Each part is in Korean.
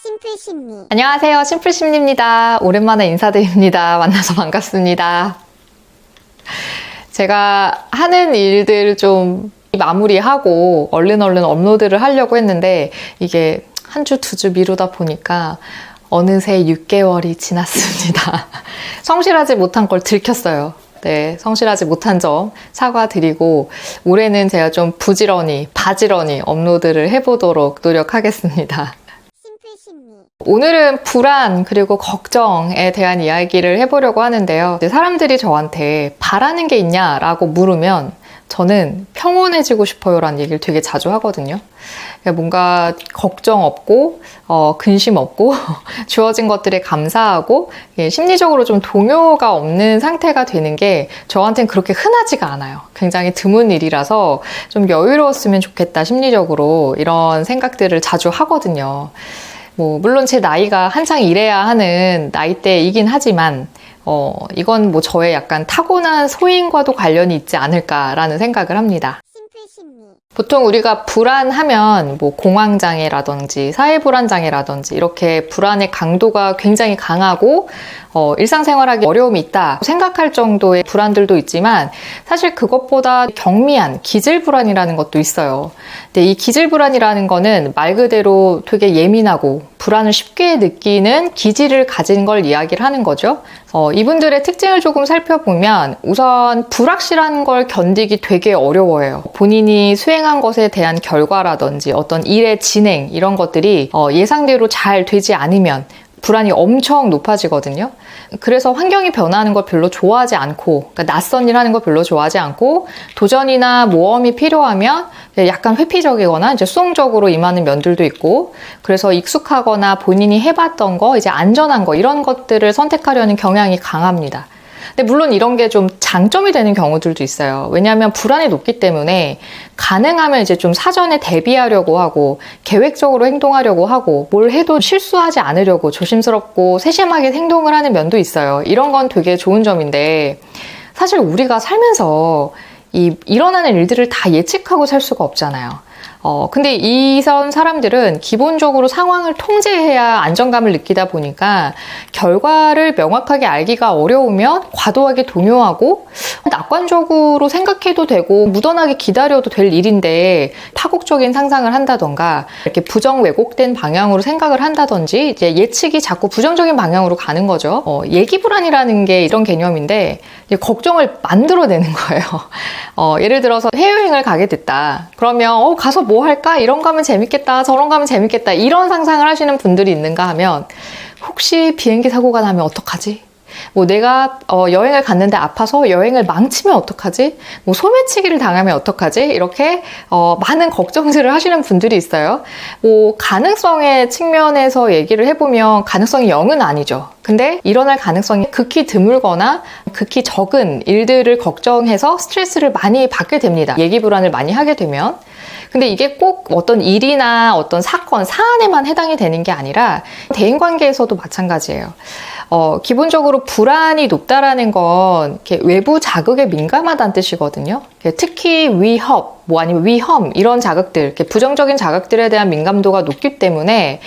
심플심리. 안녕하세요. 심플심리입니다. 오랜만에 인사드립니다. 만나서 반갑습니다. 제가 하는 일들 좀 마무리하고 얼른 업로드를 하려고 했는데 이게 한 주, 두 주 미루다 보니까 어느새 6개월이 지났습니다. 성실하지 못한 걸 들켰어요. 네, 성실하지 못한 점 사과드리고 올해는 제가 좀 바지런히 업로드를 해보도록 노력하겠습니다. 오늘은 불안 그리고 걱정에 대한 이야기를 해보려고 하는데요. 사람들이 저한테 바라는 게 있냐라고 물으면 저는 평온해지고 싶어요 라는 얘기를 되게 자주 하거든요. 뭔가 걱정 없고 근심 없고 주어진 것들에 감사하고 심리적으로 좀 동요가 없는 상태가 되는 게 저한테는 그렇게 흔하지가 않아요. 굉장히 드문 일이라서 좀 여유로웠으면 좋겠다 심리적으로 이런 생각들을 자주 하거든요. 물론 제 나이가 한창 일해야 하는 나이대이긴 하지만 이건 저의 약간 타고난 소인과도 관련이 있지 않을까라는 생각을 합니다. 보통 우리가 불안하면 공황장애라든지 사회불안장애라든지 이렇게 불안의 강도가 굉장히 강하고 일상생활하기 어려움이 있다 생각할 정도의 불안들도 있지만 사실 그것보다 경미한 기질불안이라는 것도 있어요. 근데 이 기질불안이라는 거는 말 그대로 되게 예민하고 불안을 쉽게 느끼는 기질을 가진 걸 이야기를 하는 거죠. 이분들의 특징을 조금 살펴보면 우선 불확실한 걸 견디기 되게 어려워해요. 본인이 수행한 것에 대한 결과라든지 어떤 일의 진행 이런 것들이 예상대로 잘 되지 않으면 불안이 엄청 높아지거든요. 그래서 환경이 변화하는 걸 별로 좋아하지 않고, 그러니까 낯선 일 하는 걸 별로 좋아하지 않고, 도전이나 모험이 필요하면 약간 회피적이거나 이제 수동적으로 임하는 면들도 있고, 그래서 익숙하거나 본인이 해봤던 거, 이제 안전한 거, 이런 것들을 선택하려는 경향이 강합니다. 근데 물론 이런 게 좀 장점이 되는 경우들도 있어요. 왜냐하면 불안이 높기 때문에 가능하면 이제 좀 사전에 대비하려고 하고 계획적으로 행동하려고 하고 뭘 해도 실수하지 않으려고 조심스럽고 세심하게 행동을 하는 면도 있어요. 이런 건 되게 좋은 점인데 사실 우리가 살면서 일어나는 일들을 다 예측하고 살 수가 없잖아요. 근데 이런 사람들은 기본적으로 상황을 통제해야 안정감을 느끼다 보니까 결과를 명확하게 알기가 어려우면 과도하게 동요하고 낙관적으로 생각해도 되고 무던하게 기다려도 될 일인데 파국적인 상상을 한다던가 이렇게 부정 왜곡된 방향으로 생각을 한다든지 이제 예측이 자꾸 부정적인 방향으로 가는 거죠. 예기불안이라는 게 이런 개념인데 걱정을 만들어내는 거예요. 예를 들어서 해외여행을 가게 됐다. 그러면 가서 뭐 할까? 이런 거 하면 재밌겠다. 저런 거 하면 재밌겠다. 이런 상상을 하시는 분들이 있는가 하면 혹시 비행기 사고가 나면 어떡하지? 내가 여행을 갔는데 아파서 여행을 망치면 어떡하지? 소매치기를 당하면 어떡하지? 이렇게 많은 걱정들을 하시는 분들이 있어요. 가능성의 측면에서 얘기를 해보면 가능성이 0은 아니죠. 근데 일어날 가능성이 극히 드물거나 극히 적은 일들을 걱정해서 스트레스를 많이 받게 됩니다. 예기불안을 많이 하게 되면. 근데 이게 꼭 어떤 일이나 어떤 사건, 사안에만 해당이 되는 게 아니라 대인관계에서도 마찬가지예요. 기본적으로 불안이 높다라는 건 이렇게 외부 자극에 민감하다는 뜻이거든요. 특히 위협, 아니면 위험 이런 자극들, 이렇게 부정적인 자극들에 대한 민감도가 높기 때문에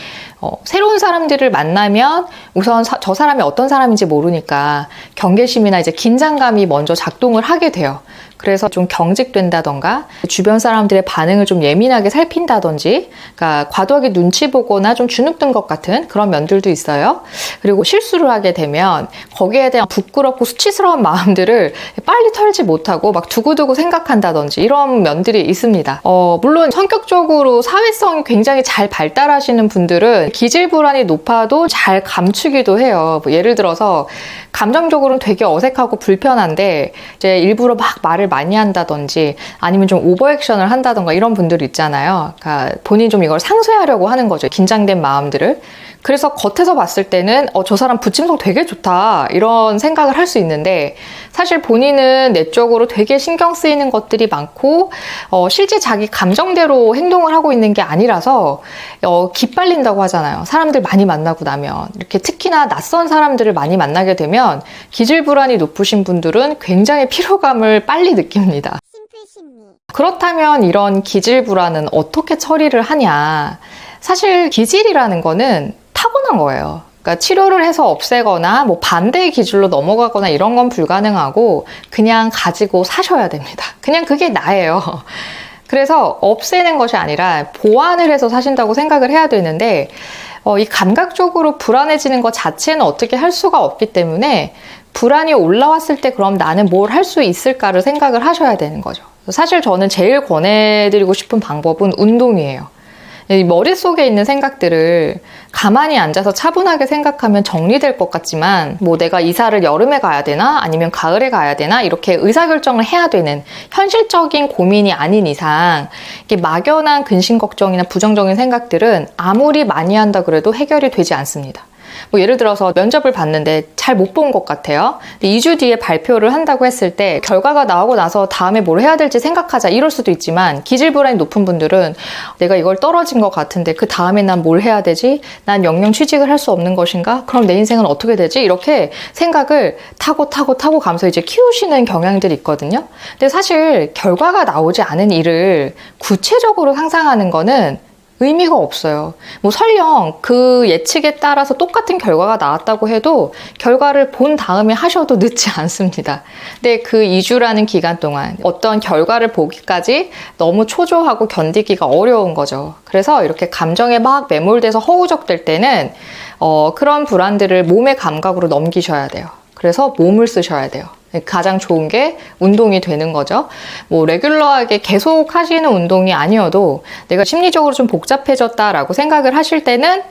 새로운 사람들을 만나면 우선 저 사람이 어떤 사람인지 모르니까 경계심이나 이제 긴장감이 먼저 작동을 하게 돼요. 그래서 좀 경직된다던가 주변 사람들의 반응을 좀 예민하게 살핀다든지 그러니까 과도하게 눈치 보거나 좀 주눅든 것 같은 그런 면들도 있어요. 그리고 실수를 하게 되면 거기에 대한 부끄럽고 수치스러운 마음들을 빨리 털지 못하고 막 두고두고 생각한다든지 이런 면들이 있습니다. 물론 성격적으로 사회성이 굉장히 잘 발달하시는 분들은 기질불안이 높아도 잘 감추기도 해요. 예를 들어서 감정적으로는 되게 어색하고 불편한데 이제 일부러 막 말을 많이 한다든지 아니면 좀 오버액션을 한다던가 이런 분들 있잖아요. 그러니까 본인이 좀 이걸 상쇄하려고 하는 거죠. 긴장된 마음들을. 그래서 겉에서 봤을 때는 저 사람 부침성 되게 좋다 이런 생각을 할 수 있는데 사실 본인은 내적으로 되게 신경 쓰이는 것들이 많고 실제 자기 감정대로 행동을 하고 있는 게 아니라서 기빨린다고 하잖아요. 사람들 많이 만나고 나면 이렇게 특히나 낯선 사람들을 많이 만나게 되면 기질불안이 높으신 분들은 굉장히 피로감을 빨리 느낍니다. 그렇다면 이런 기질불안은 어떻게 처리를 하냐? 사실 기질이라는 거는 필요한 거예요. 그러니까 치료를 해서 없애거나 뭐 반대의 기질로 넘어가거나 이런 건 불가능하고 그냥 가지고 사셔야 됩니다. 그냥 그게 나예요. 그래서 없애는 것이 아니라 보완을 해서 사신다고 생각을 해야 되는데 이 감각적으로 불안해지는 것 자체는 어떻게 할 수가 없기 때문에 불안이 올라왔을 때 그럼 나는 뭘 할 수 있을까를 생각을 하셔야 되는 거죠. 사실 저는 제일 권해드리고 싶은 방법은 운동이에요. 이 머릿속에 있는 생각들을 가만히 앉아서 차분하게 생각하면 정리될 것 같지만 뭐 내가 이사를 여름에 가야 되나 아니면 가을에 가야 되나 이렇게 의사결정을 해야 되는 현실적인 고민이 아닌 이상 이렇게 막연한 근심 걱정이나 부정적인 생각들은 아무리 많이 한다 그래도 해결이 되지 않습니다. 뭐 예를 들어서 면접을 봤는데 잘 못 본 것 같아요. 2주 뒤에 발표를 한다고 했을 때 결과가 나오고 나서 다음에 뭘 해야 될지 생각하자 이럴 수도 있지만 기질불안이 높은 분들은 내가 이걸 떨어진 것 같은데 그 다음에 난 뭘 해야 되지? 난 영영 취직을 할 수 없는 것인가? 그럼 내 인생은 어떻게 되지? 이렇게 생각을 타고 가면서 이제 키우시는 경향들이 있거든요. 근데 사실 결과가 나오지 않은 일을 구체적으로 상상하는 거는 의미가 없어요. 뭐 설령 그 예측에 따라서 똑같은 결과가 나왔다고 해도 결과를 본 다음에 하셔도 늦지 않습니다. 근데 그 2주라는 기간 동안 어떤 결과를 보기까지 너무 초조하고 견디기가 어려운 거죠. 그래서 이렇게 감정에 막 매몰돼서 허우적될 때는 그런 불안들을 몸의 감각으로 넘기셔야 돼요. 그래서 몸을 쓰셔야 돼요. 가장 좋은 게 운동이 되는 거죠. 뭐 레귤러하게 계속 하시는 운동이 아니어도 내가 심리적으로 좀 복잡해졌다라고 생각을 하실 때는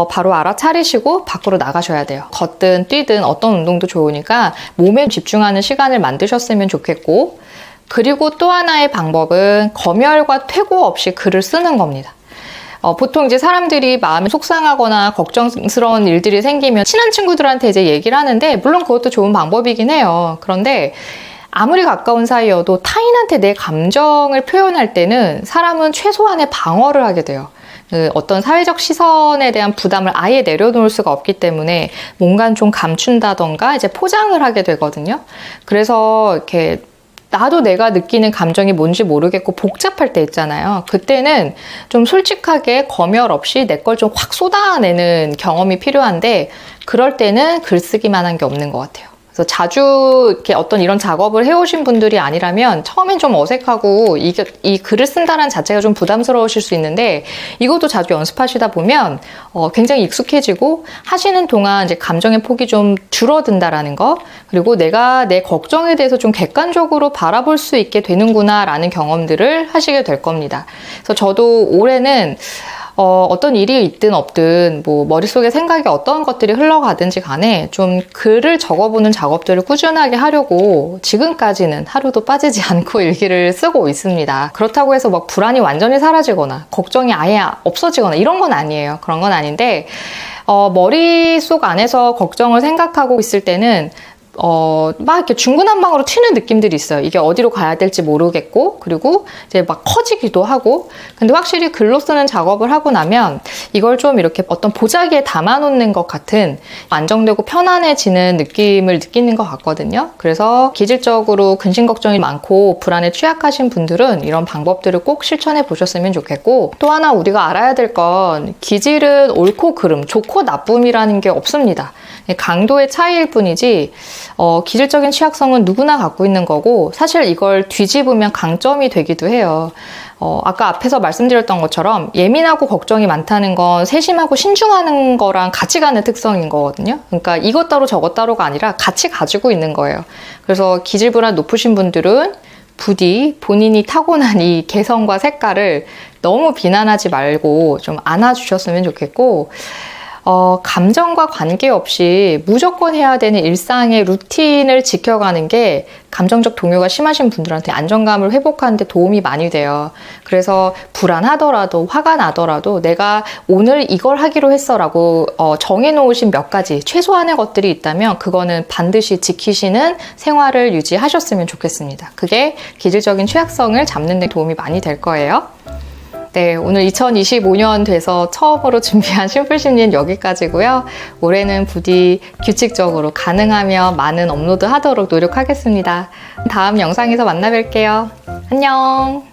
바로 알아차리시고 밖으로 나가셔야 돼요. 걷든 뛰든 어떤 운동도 좋으니까 몸에 집중하는 시간을 만드셨으면 좋겠고, 그리고 또 하나의 방법은 검열과 퇴고 없이 글을 쓰는 겁니다. 보통 이제 사람들이 마음이 속상하거나 걱정스러운 일들이 생기면 친한 친구들한테 이제 얘기를 하는데, 물론 그것도 좋은 방법이긴 해요. 그런데 아무리 가까운 사이여도 타인한테 내 감정을 표현할 때는 사람은 최소한의 방어를 하게 돼요. 어떤 사회적 시선에 대한 부담을 아예 내려놓을 수가 없기 때문에 뭔가 좀 감춘다던가 이제 포장을 하게 되거든요. 그래서 이렇게 나도 내가 느끼는 감정이 뭔지 모르겠고 복잡할 때 있잖아요. 그때는 좀 솔직하게 검열 없이 내 걸 좀 확 쏟아내는 경험이 필요한데, 그럴 때는 글쓰기만 한 게 없는 것 같아요. 그래서 자주 이렇게 어떤 이런 작업을 해오신 분들이 아니라면 처음엔 좀 어색하고 이 글을 쓴다는 자체가 좀 부담스러우실 수 있는데, 이것도 자주 연습하시다 보면 굉장히 익숙해지고 하시는 동안 이제 감정의 폭이 좀 줄어든다라는 거, 그리고 내가 내 걱정에 대해서 좀 객관적으로 바라볼 수 있게 되는구나라는 경험들을 하시게 될 겁니다. 그래서 저도 올해는 어떤 일이 있든 없든 뭐 머릿속에 생각이 어떤 것들이 흘러가든지 간에 좀 글을 적어보는 작업들을 꾸준하게 하려고 지금까지는 하루도 빠지지 않고 일기를 쓰고 있습니다. 그렇다고 해서 막 불안이 완전히 사라지거나 걱정이 아예 없어지거나 이런 건 아니에요. 그런 건 아닌데 머릿속 안에서 걱정을 생각하고 있을 때는 막 이렇게 중구난방으로 튀는 느낌들이 있어요. 이게 어디로 가야 될지 모르겠고, 그리고 이제 막 커지기도 하고. 근데 확실히 글로 쓰는 작업을 하고 나면 이걸 좀 이렇게 어떤 보자기에 담아놓는 것 같은 안정되고 편안해지는 느낌을 느끼는 것 같거든요. 그래서 기질적으로 근심 걱정이 많고 불안에 취약하신 분들은 이런 방법들을 꼭 실천해 보셨으면 좋겠고, 또 하나 우리가 알아야 될 건 기질은 옳고 그름, 좋고 나쁨이라는 게 없습니다. 강도의 차이일 뿐이지 기질적인 취약성은 누구나 갖고 있는 거고, 사실 이걸 뒤집으면 강점이 되기도 해요. 아까 앞에서 말씀드렸던 것처럼 예민하고 걱정이 많다는 건 세심하고 신중하는 거랑 같이 가는 특성인 거거든요. 그러니까 이것 따로 저것 따로가 아니라 같이 가지고 있는 거예요. 그래서 기질불안 높으신 분들은 부디 본인이 타고난 이 개성과 색깔을 너무 비난하지 말고 좀 안아주셨으면 좋겠고, 감정과 관계없이 무조건 해야 되는 일상의 루틴을 지켜가는 게 감정적 동요가 심하신 분들한테 안정감을 회복하는 데 도움이 많이 돼요. 그래서 불안하더라도 화가 나더라도 내가 오늘 이걸 하기로 했어 라고 정해놓으신 몇 가지 최소한의 것들이 있다면 그거는 반드시 지키시는 생활을 유지하셨으면 좋겠습니다. 그게 기질적인 취약성을 잡는 데 도움이 많이 될 거예요. 네, 오늘 2025년 돼서 처음으로 준비한 심플심리는 여기까지고요. 올해는 부디 규칙적으로 가능하면 많은 업로드 하도록 노력하겠습니다. 다음 영상에서 만나 뵐게요. 안녕!